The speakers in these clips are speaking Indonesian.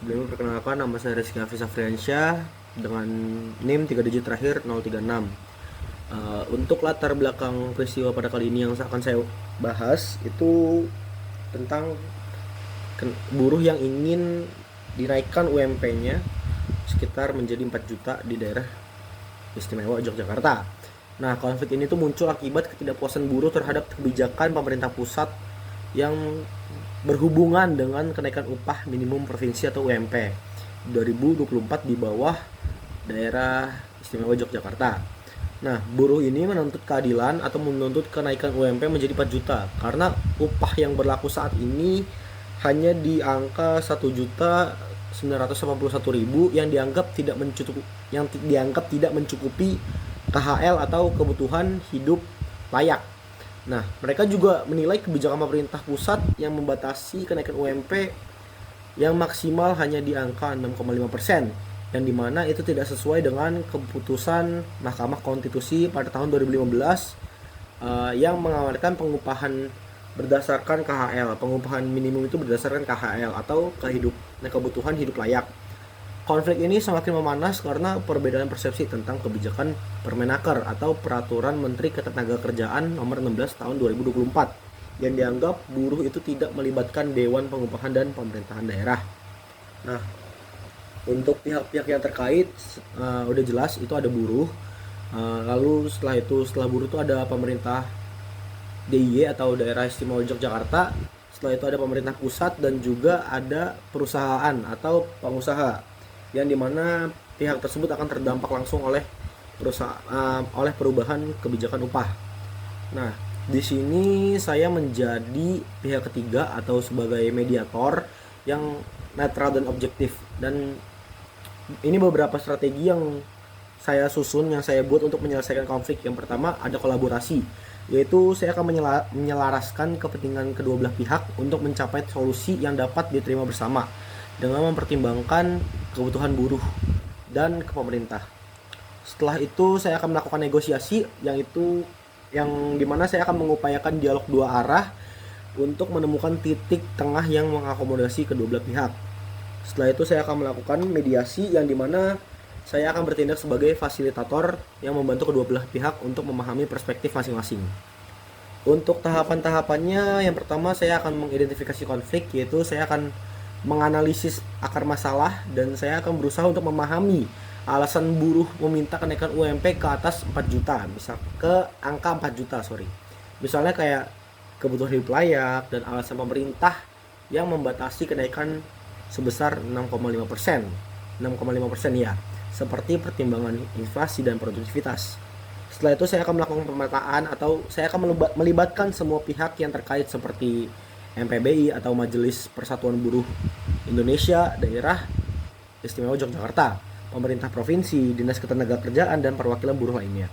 Sebelumnya perkenalkan, nama saya Rizky Hafiz Afriansyah dengan NIM 3 digit terakhir 036. Untuk latar belakang peristiwa pada kali ini yang akan saya bahas itu tentang buruh yang ingin dinaikkan UMP-nya sekitar menjadi 4 juta di daerah istimewa Yogyakarta. Nah, konflik ini tuh muncul akibat ketidakpuasan buruh terhadap kebijakan pemerintah pusat yang berhubungan dengan kenaikan upah minimum provinsi atau UMP 2024 di bawah daerah istimewa Yogyakarta. Nah, buruh ini menuntut keadilan atau menuntut kenaikan UMP menjadi 4 juta karena upah yang berlaku saat ini hanya di angka 1.981.000 yang dianggap tidak mencukupi KHL atau kebutuhan hidup layak. Nah, mereka juga menilai kebijakan pemerintah pusat yang membatasi kenaikan UMP yang maksimal hanya di angka 6,5%, yang dimana itu tidak sesuai dengan keputusan Mahkamah Konstitusi pada tahun 2015 yang mengamanatkan pengupahan berdasarkan KHL. Pengupahan minimum itu berdasarkan KHL atau kebutuhan hidup layak. Konflik ini semakin memanas karena perbedaan persepsi tentang kebijakan Permenaker atau Peraturan Menteri Ketenagakerjaan Nomor 16 Tahun 2024 yang dianggap buruh itu tidak melibatkan Dewan Pengupahan dan Pemerintahan Daerah. Nah, untuk pihak-pihak yang terkait udah jelas itu ada buruh. Lalu setelah buruh itu ada pemerintah DIY atau Daerah Istimewa Yogyakarta. Setelah itu ada pemerintah pusat dan juga ada perusahaan atau pengusaha, yang dimana pihak tersebut akan terdampak langsung oleh perubahan kebijakan upah. Nah, di sini saya menjadi pihak ketiga atau sebagai mediator yang netral dan objektif, dan ini beberapa strategi yang saya susun, yang saya buat untuk menyelesaikan konflik. Yang pertama ada kolaborasi, yaitu saya akan menyelaraskan kepentingan kedua belah pihak untuk mencapai solusi yang dapat diterima bersama dengan mempertimbangkan kebutuhan buruh dan ke pemerintah. Setelah itu saya akan melakukan negosiasi, yang dimana saya akan mengupayakan dialog dua arah untuk menemukan titik tengah yang mengakomodasi kedua belah pihak. Setelah itu saya akan melakukan mediasi, yang dimana saya akan bertindak sebagai fasilitator yang membantu kedua belah pihak untuk memahami perspektif masing-masing. Untuk tahapan-tahapannya, yang pertama saya akan mengidentifikasi konflik, yaitu saya akan menganalisis akar masalah dan saya akan berusaha untuk memahami alasan buruh meminta kenaikan UMP ke atas 4 juta, misal ke angka 4 juta, Misalnya kayak kebutuhan hidup layak dan alasan pemerintah yang membatasi kenaikan sebesar 6,5%. 6,5% ya, seperti pertimbangan inflasi dan produktivitas. Setelah itu saya akan melakukan pemetaan atau saya akan melibatkan semua pihak yang terkait seperti MPBI atau Majelis Persatuan Buruh Indonesia Daerah Istimewa Yogyakarta, pemerintah provinsi, dinas ketenagakerjaan, dan perwakilan buruh lainnya.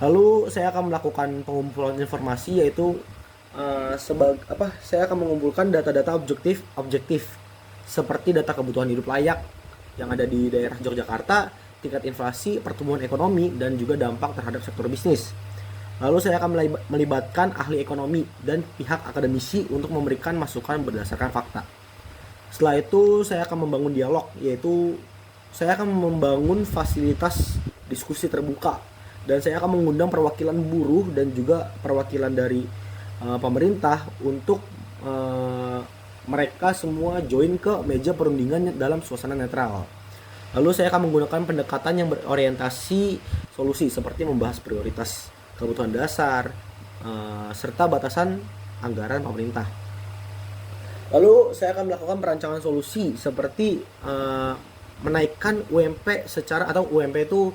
Lalu saya akan melakukan pengumpulan informasi, yaitu saya akan mengumpulkan data-data objektif seperti data kebutuhan hidup layak yang ada di daerah Yogyakarta, tingkat inflasi, pertumbuhan ekonomi, dan juga dampak terhadap sektor bisnis. Lalu saya akan melibatkan ahli ekonomi dan pihak akademisi untuk memberikan masukan berdasarkan fakta. Setelah itu saya akan membangun dialog, yaitu saya akan membangun fasilitas diskusi terbuka, dan saya akan mengundang perwakilan buruh dan juga perwakilan dari pemerintah untuk mereka semua join ke meja perundingan dalam suasana netral. Lalu saya akan menggunakan pendekatan yang berorientasi solusi, seperti membahas prioritas kebutuhan dasar serta batasan anggaran pemerintah. Lalu saya akan melakukan perancangan solusi seperti menaikkan UMP secara, atau UMP itu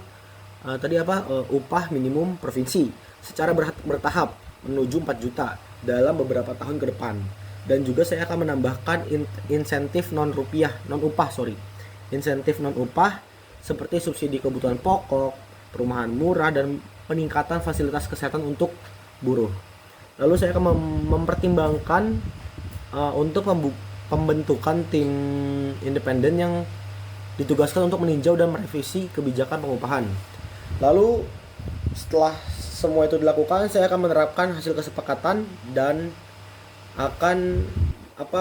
upah minimum provinsi secara bertahap menuju 4 juta dalam beberapa tahun ke depan. Dan juga saya akan menambahkan insentif insentif non upah seperti subsidi kebutuhan pokok, perumahan murah, dan peningkatan fasilitas kesehatan untuk buruh. Lalu saya akan mempertimbangkan untuk pembentukan tim independen yang ditugaskan untuk meninjau dan merevisi kebijakan pengupahan. Lalu setelah semua itu dilakukan, saya akan menerapkan hasil kesepakatan dan akan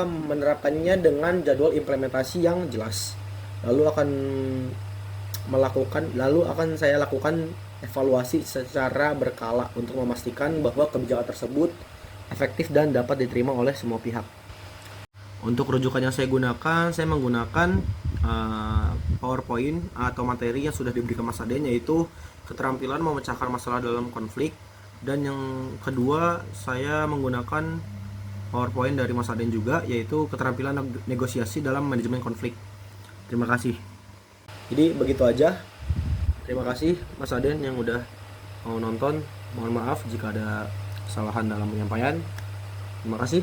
menerapkannya dengan jadwal implementasi yang jelas. Lalu akan saya lakukan evaluasi secara berkala untuk memastikan bahwa kebijakan tersebut efektif dan dapat diterima oleh semua pihak. Untuk rujukan yang saya gunakan, saya menggunakan PowerPoint atau materi yang sudah diberikan Mas Aden, yaitu keterampilan memecahkan masalah dalam konflik. Dan yang kedua, saya menggunakan PowerPoint dari Mas Aden juga, yaitu keterampilan negosiasi dalam manajemen konflik. Terima kasih. Jadi begitu aja. Terima kasih Mas Aden yang udah mau nonton. Mohon maaf jika ada kesalahan dalam penyampaian. Terima kasih.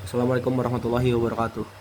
Assalamualaikum warahmatullahi wabarakatuh.